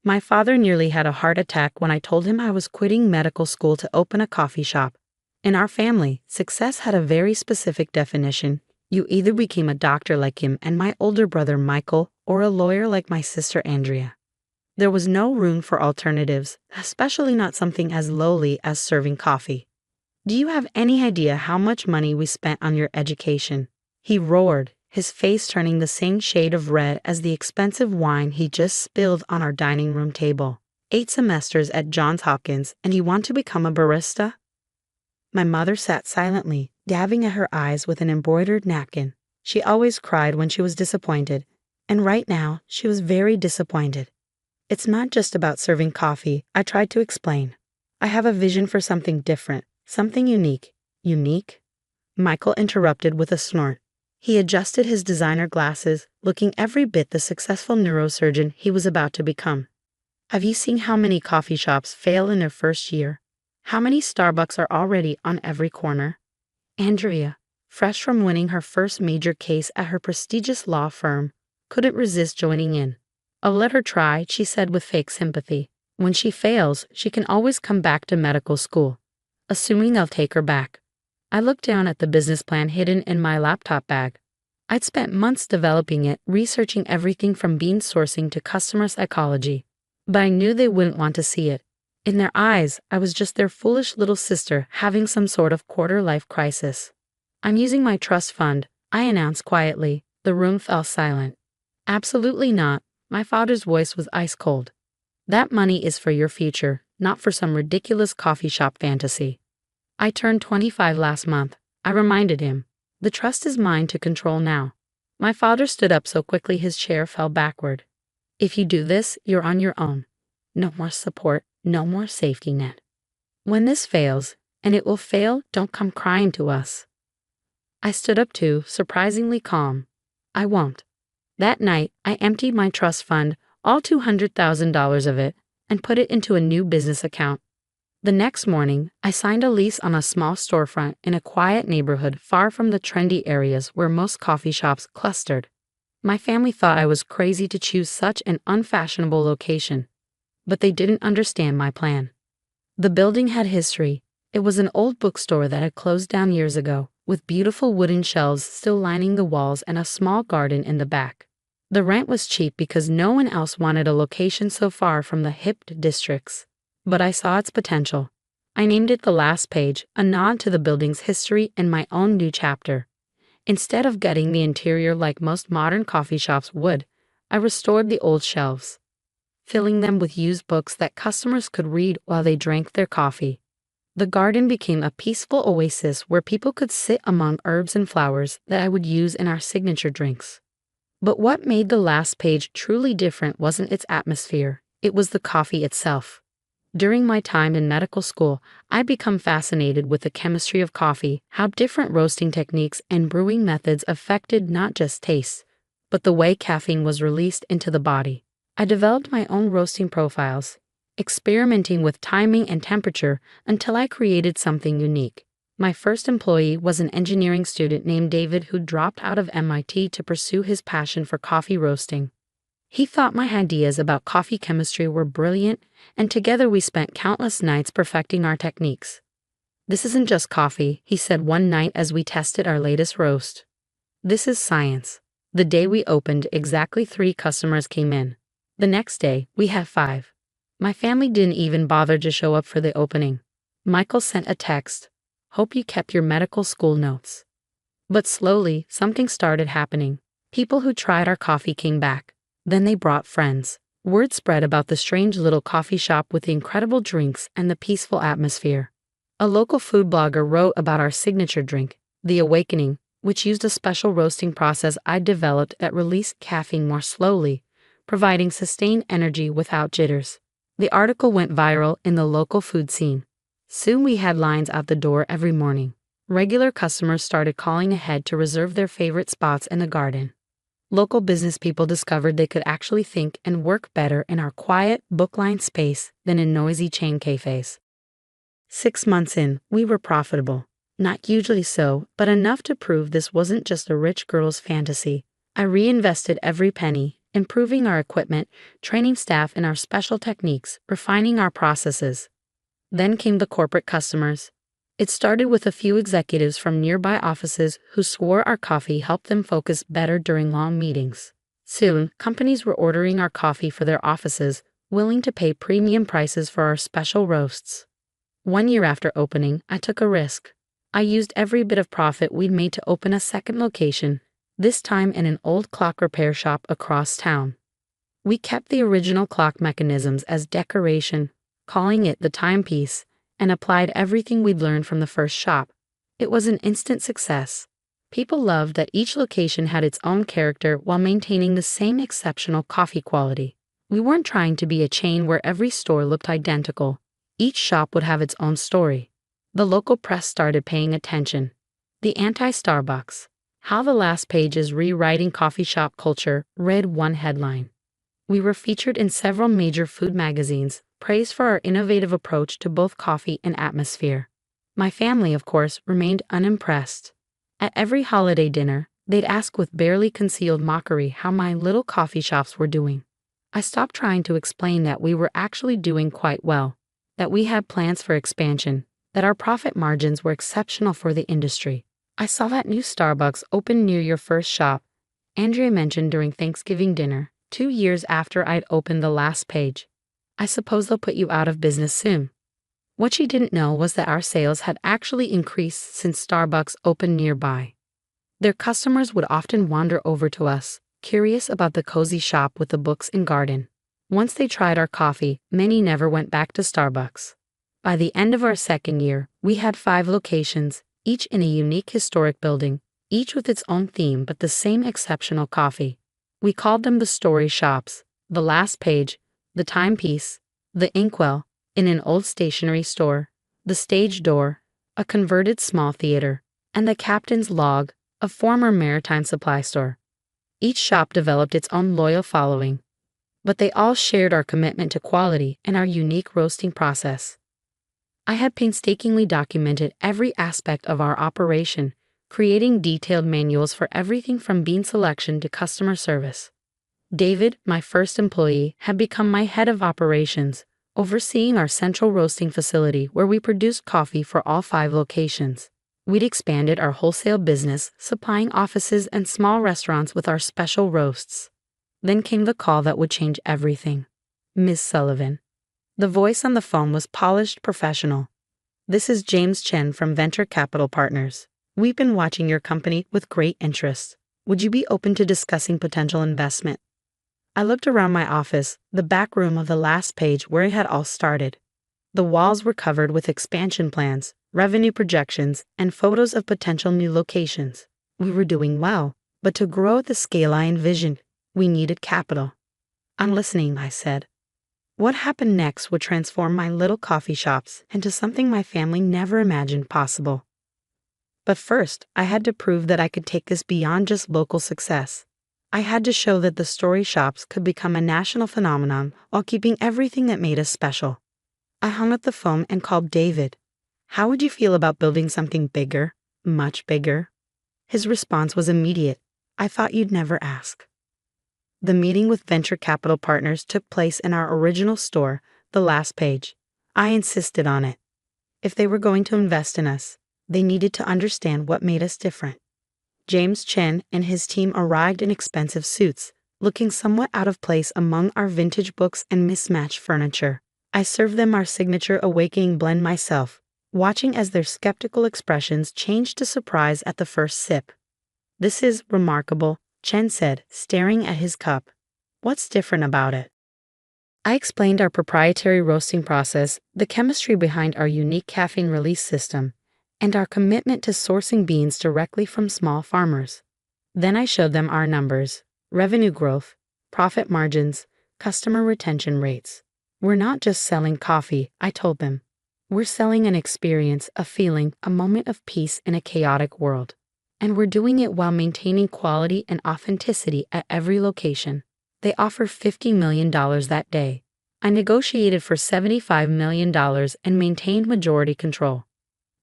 My father nearly had a heart attack when I told him I was quitting medical school to open a coffee shop. In our family, success had a very specific definition. You either became a doctor like him and my older brother Michael, or a lawyer like my sister Andrea. There was no room for alternatives, especially not something as lowly as serving coffee. Do you have any idea how much money we spent on your education? He roared, his face turning the same shade of red as the expensive wine he just spilled on our dining room table. 8 semesters at Johns Hopkins, and you want to become a barista? My mother sat silently, dabbing at her eyes with an embroidered napkin. She always cried when she was disappointed, and right now she was very disappointed. It's not just about serving coffee, I tried to explain. I have a vision for something different, something unique. Unique? Michael interrupted with a snort. He adjusted his designer glasses, looking every bit the successful neurosurgeon he was about to become. Have you seen how many coffee shops fail in their first year? How many Starbucks are already on every corner? Andrea, fresh from winning her first major case at her prestigious law firm, couldn't resist joining in. I'll let her try, she said with fake sympathy. When she fails, she can always come back to medical school. Assuming they'll take her back. I looked down at the business plan hidden in my laptop bag. I'd spent months developing it, researching everything from bean sourcing to customer psychology. But I knew they wouldn't want to see it. In their eyes, I was just their foolish little sister having some sort of quarter-life crisis. I'm using my trust fund, I announced quietly. The room fell silent. Absolutely not. My father's voice was ice cold. That money is for your future, not for some ridiculous coffee shop fantasy. I turned 25 last month. I reminded him. The trust is mine to control now. My father stood up so quickly his chair fell backward. If you do this, you're on your own. No more support, no more safety net. When this fails, and it will fail, don't come crying to us. I stood up too, surprisingly calm. I won't. That night, I emptied my trust fund, all $200,000 of it, and put it into a new business account. The next morning, I signed a lease on a small storefront in a quiet neighborhood far from the trendy areas where most coffee shops clustered. My family thought I was crazy to choose such an unfashionable location, but they didn't understand my plan. The building had history. It was an old bookstore that had closed down years ago, with beautiful wooden shelves still lining the walls and a small garden in the back. The rent was cheap because no one else wanted a location so far from the hip districts. But I saw its potential. I named it The Last Page, a nod to the building's history and my own new chapter. Instead of gutting the interior like most modern coffee shops would, I restored the old shelves, filling them with used books that customers could read while they drank their coffee. The garden became a peaceful oasis where people could sit among herbs and flowers that I would use in our signature drinks. But what made The Last Page truly different wasn't its atmosphere, it was the coffee itself. During my time in medical school, I'd become fascinated with the chemistry of coffee, how different roasting techniques and brewing methods affected not just taste, but the way caffeine was released into the body. I developed my own roasting profiles, experimenting with timing and temperature until I created something unique. My first employee was an engineering student named David who dropped out of MIT to pursue his passion for coffee roasting. He thought my ideas about coffee chemistry were brilliant, and together we spent countless nights perfecting our techniques. This isn't just coffee, he said one night as we tested our latest roast. This is science. The day we opened, exactly 3 customers came in. The next day, we had 5. My family didn't even bother to show up for the opening. Michael sent a text. Hope you kept your medical school notes. But slowly, something started happening. People who tried our coffee came back. Then they brought friends. Word spread about the strange little coffee shop with the incredible drinks and the peaceful atmosphere. A local food blogger wrote about our signature drink, The Awakening, which used a special roasting process I developed that released caffeine more slowly, providing sustained energy without jitters. The article went viral in the local food scene. Soon we had lines out the door every morning. Regular customers started calling ahead to reserve their favorite spots in the garden. Local business people discovered they could actually think and work better in our quiet, book-lined space than in noisy chain cafes. 6 months in, we were profitable. Not hugely so, but enough to prove this wasn't just a rich girl's fantasy. I reinvested every penny, improving our equipment, training staff in our special techniques, refining our processes. Then came the corporate customers. It started with a few executives from nearby offices who swore our coffee helped them focus better during long meetings. Soon, companies were ordering our coffee for their offices, willing to pay premium prices for our special roasts. 1 year after opening, I took a risk. I used every bit of profit we'd made to open a second location, this time in an old clock repair shop across town. We kept the original clock mechanisms as decoration, calling it the timepiece, and applied everything we'd learned from the first shop. It was an instant success. People loved that each location had its own character while maintaining the same exceptional coffee quality. We weren't trying to be a chain where every store looked identical. Each shop would have its own story. The local press started paying attention. The anti-Starbucks, how the last page is rewriting coffee shop culture, read one headline. We were featured in several major food magazines, praised for our innovative approach to both coffee and atmosphere. My family, of course, remained unimpressed. At every holiday dinner, they'd ask with barely concealed mockery how my little coffee shops were doing. I stopped trying to explain that we were actually doing quite well, that we had plans for expansion, that our profit margins were exceptional for the industry. I saw that new Starbucks open near your first shop, Andrea mentioned during Thanksgiving dinner, 2 years after I'd opened the last page. I suppose they'll put you out of business soon. What she didn't know was that our sales had actually increased since Starbucks opened nearby. Their customers would often wander over to us, curious about the cozy shop with the books and garden. Once they tried our coffee, many never went back to Starbucks. By the end of our second year, we had 5 locations, each in a unique historic building, each with its own theme but the same exceptional coffee. We called them the story shops, the last page, the timepiece, the inkwell, in an old stationery store, the stage door, a converted small theater, and the captain's log, a former maritime supply store. Each shop developed its own loyal following, but they all shared our commitment to quality and our unique roasting process. I had painstakingly documented every aspect of our operation, creating detailed manuals for everything from bean selection to customer service. David, my first employee, had become my head of operations, overseeing our central roasting facility where we produced coffee for all 5 locations. We'd expanded our wholesale business, supplying offices and small restaurants with our special roasts. Then came the call that would change everything. Ms. Sullivan. The voice on the phone was polished professional. This is James Chen from Venture Capital Partners. We've been watching your company with great interest. Would you be open to discussing potential investment? I looked around my office, the back room of the last page where it had all started. The walls were covered with expansion plans, revenue projections, and photos of potential new locations. We were doing well, but to grow at the scale I envisioned, we needed capital. I'm listening, I said. What happened next would transform my little coffee shops into something my family never imagined possible. But first, I had to prove that I could take this beyond just local success. I had to show that the story shops could become a national phenomenon while keeping everything that made us special. I hung up the phone and called David. How would you feel about building something bigger, much bigger? His response was immediate. I thought you'd never ask. The meeting with venture capital partners took place in our original store, the last page. I insisted on it. If they were going to invest in us, they needed to understand what made us different. James Chen and his team arrived in expensive suits, looking somewhat out of place among our vintage books and mismatched furniture. I served them our signature awakening blend myself, watching as their skeptical expressions changed to surprise at the first sip. This is remarkable, Chen said, staring at his cup. What's different about it? I explained our proprietary roasting process, the chemistry behind our unique caffeine release system, and our commitment to sourcing beans directly from small farmers. Then I showed them our numbers, revenue growth, profit margins, customer retention rates. We're not just selling coffee, I told them. We're selling an experience, a feeling, a moment of peace in a chaotic world. And we're doing it while maintaining quality and authenticity at every location. They offered $50 million that day. I negotiated for $75 million and maintained majority control.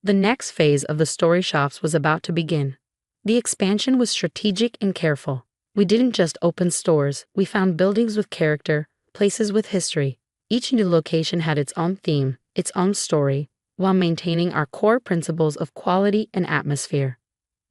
The next phase of the story shops was about to begin. The expansion was strategic and careful. We didn't just open stores, we found buildings with character, places with history. Each new location had its own theme, its own story, while maintaining our core principles of quality and atmosphere.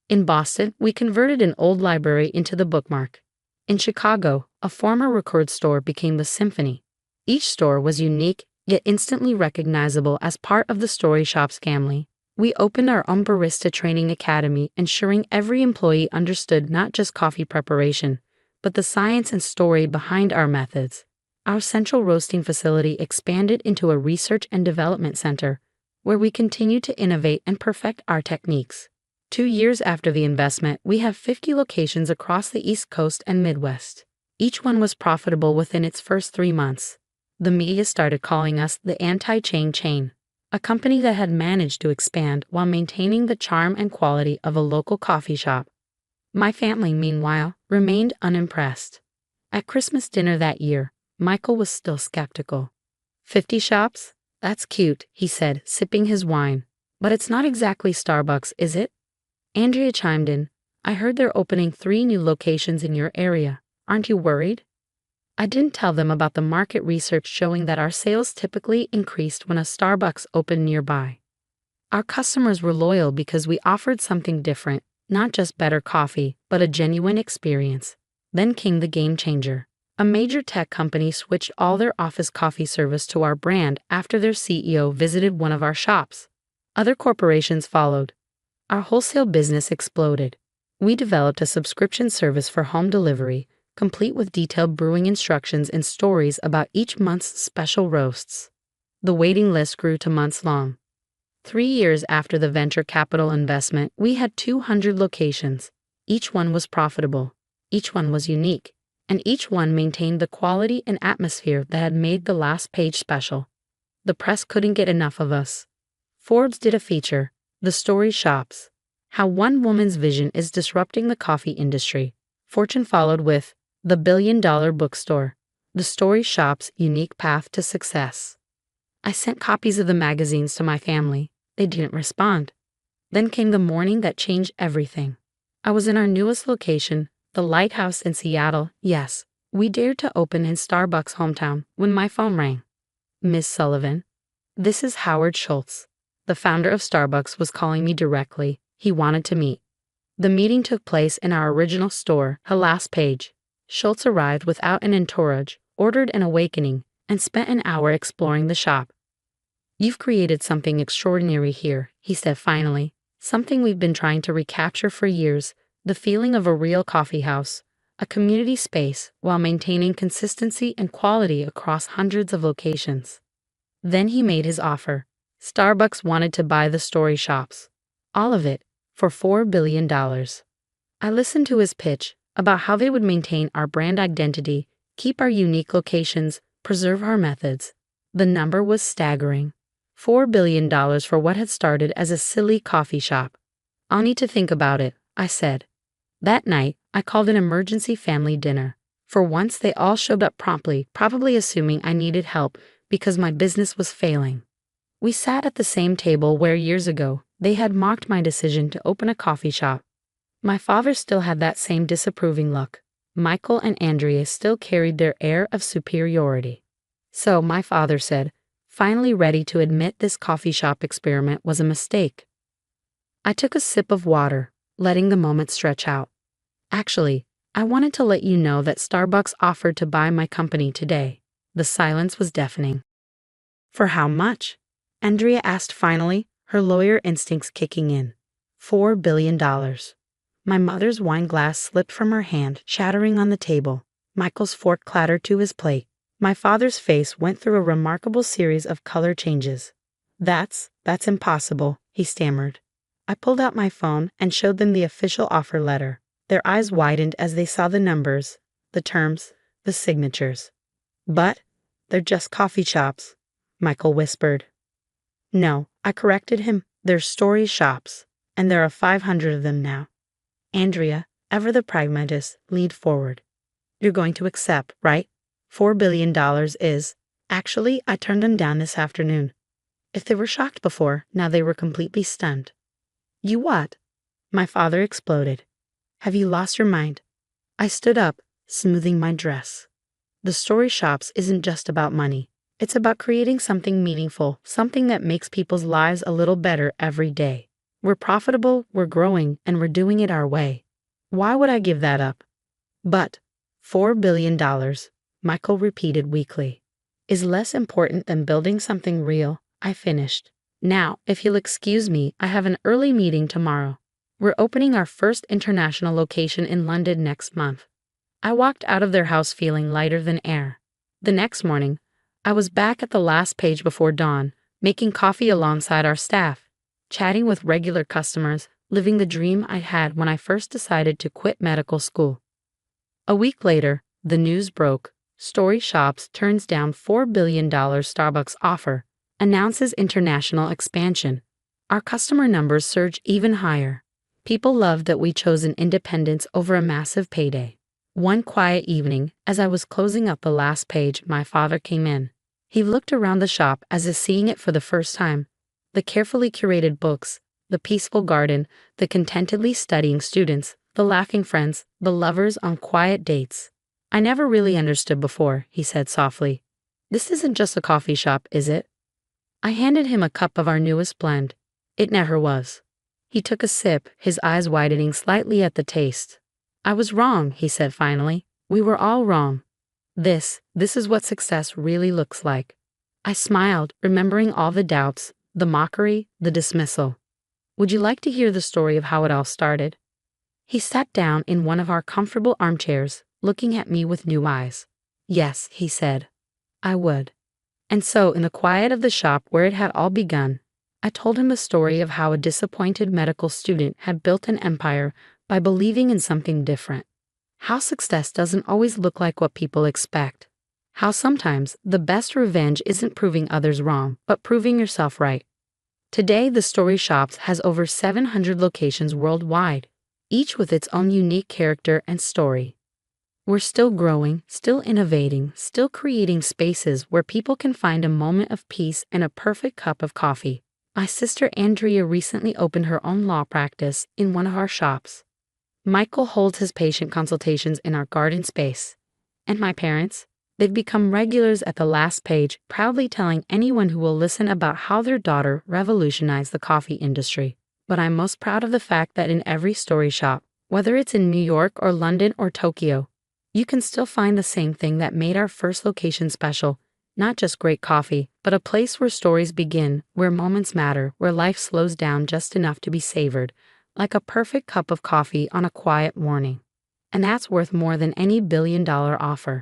In Boston, we converted an old library into the Bookmark. In Chicago, a former record store became the Symphony. Each store was unique, yet instantly recognizable as part of the Story Shop's family. We opened our own barista training academy, ensuring every employee understood not just coffee preparation, but the science and story behind our methods. Our central roasting facility expanded into a research and development center, where we continue to innovate and perfect our techniques. 2 years after the investment, we have 50 locations across the East Coast and Midwest. Each one was profitable within its first 3 months. The media started calling us the anti-chain chain, a company that had managed to expand while maintaining the charm and quality of a local coffee shop. My family, meanwhile, remained unimpressed. At Christmas dinner that year, Michael was still skeptical. 50 shops? That's cute, he said, sipping his wine. But it's not exactly Starbucks, is it? Andrea chimed in. I heard they're opening 3 new locations in your area. Aren't you worried? I didn't tell them about the market research showing that our sales typically increased when a Starbucks opened nearby. Our customers were loyal because we offered something different, not just better coffee, but a genuine experience. Then came the game changer. A major tech company switched all their office coffee service to our brand after their CEO visited one of our shops. Other corporations followed. Our wholesale business exploded. We developed a subscription service for home delivery, complete with detailed brewing instructions and stories about each month's special roasts. The waiting list grew to months long. 3 years after the venture capital investment, we had 200 locations. Each one was profitable. Each one was unique. And each one maintained the quality and atmosphere that had made the last page special. The press couldn't get enough of us. Forbes did a feature, The Story Shops, How One Woman's Vision is Disrupting the Coffee Industry. Fortune followed with The Billion-Dollar Bookstore, The Story Shop's Unique Path to Success. I sent copies of the magazines to my family. They didn't respond. Then came the morning that changed everything. I was in our newest location, the Lighthouse in Seattle. Yes, we dared to open in Starbucks' hometown when my phone rang. Miss Sullivan, this is Howard Schultz. The founder of Starbucks was calling me directly. He wanted to meet. The meeting took place in our original store, her last page. Schultz arrived without an entourage, ordered an awakening, and spent an hour exploring the shop. You've created something extraordinary here, he said finally. Something we've been trying to recapture for years, the feeling of a real coffee house, a community space, while maintaining consistency and quality across hundreds of locations. Then he made his offer. Starbucks wanted to buy the Story Shops. All of it, for $4 billion. I listened to his pitch about how they would maintain our brand identity, keep our unique locations, preserve our methods. The number was staggering. $4 billion for what had started as a silly coffee shop. I'll need to think about it, I said. That night, I called an emergency family dinner. For once, they all showed up promptly, probably assuming I needed help because my business was failing. We sat at the same table where years ago, they had mocked my decision to open a coffee shop. My father still had that same disapproving look. Michael and Andrea still carried their air of superiority. So, my father said, finally ready to admit this coffee shop experiment was a mistake. I took a sip of water, letting the moment stretch out. Actually, I wanted to let you know that Starbucks offered to buy my company today. The silence was deafening. For how much? Andrea asked finally, her lawyer instincts kicking in. $4 billion. My mother's wine glass slipped from her hand, shattering on the table. Michael's fork clattered to his plate. My father's face went through a remarkable series of color changes. That's impossible, he stammered. I pulled out my phone and showed them the official offer letter. Their eyes widened as they saw the numbers, the terms, the signatures. But they're just coffee shops, Michael whispered. No, I corrected him. They're Story Shops, and there are 500 of them now. Andrea, ever the pragmatist, leaned forward. You're going to accept, right? $4 billion is. Actually, I turned them down this afternoon. If they were shocked before, now they were completely stunned. You what? My father exploded. Have you lost your mind? I stood up, smoothing my dress. The story shops isn't just about money. It's about creating something meaningful, something that makes people's lives a little better every day. We're profitable, we're growing, and we're doing it our way. Why would I give that up? But $4 billion, Michael repeated weakly, is less important than building something real. I finished. Now, if you'll excuse me, I have an early meeting tomorrow. We're opening our first international location in London next month. I walked out of their house feeling lighter than air. The next morning, I was back at the last page before dawn, making coffee alongside our staff, chatting with regular customers, living the dream I had when I first decided to quit medical school. A week later, the news broke. Story Shops turns down $4 billion Starbucks offer, announces international expansion. Our customer numbers surge even higher. People loved that we chose an independence over a massive payday. One quiet evening, as I was closing up the last page, my father came in. He looked around the shop as if seeing it for the first time. The carefully curated books, the peaceful garden, the contentedly studying students, the laughing friends, the lovers on quiet dates. I never really understood before, he said softly. This isn't just a coffee shop, is it? I handed him a cup of our newest blend. It never was. He took a sip, his eyes widening slightly at the taste. I was wrong, he said finally. We were all wrong. This is what success really looks like. I smiled, remembering all the doubts, the mockery, the dismissal. Would you like to hear the story of how it all started? He sat down in one of our comfortable armchairs, looking at me with new eyes. Yes, he said. I would. And so, in the quiet of the shop where it had all begun, I told him a story of how a disappointed medical student had built an empire by believing in something different. How success doesn't always look like what people expect. How sometimes the best revenge isn't proving others wrong, but proving yourself right. Today, the Story Shops has over 700 locations worldwide, each with its own unique character and story. We're still growing, still innovating, still creating spaces where people can find a moment of peace and a perfect cup of coffee. My sister Andrea recently opened her own law practice in one of our shops. Michael holds his patient consultations in our garden space. And my parents? They've become regulars at the last page, proudly telling anyone who will listen about how their daughter revolutionized the coffee industry. But I'm most proud of the fact that in every story shop, whether it's in New York or London or Tokyo, you can still find the same thing that made our first location special. Not just great coffee, but a place where stories begin, where moments matter, where life slows down just enough to be savored, like a perfect cup of coffee on a quiet morning. And that's worth more than any billion-dollar offer.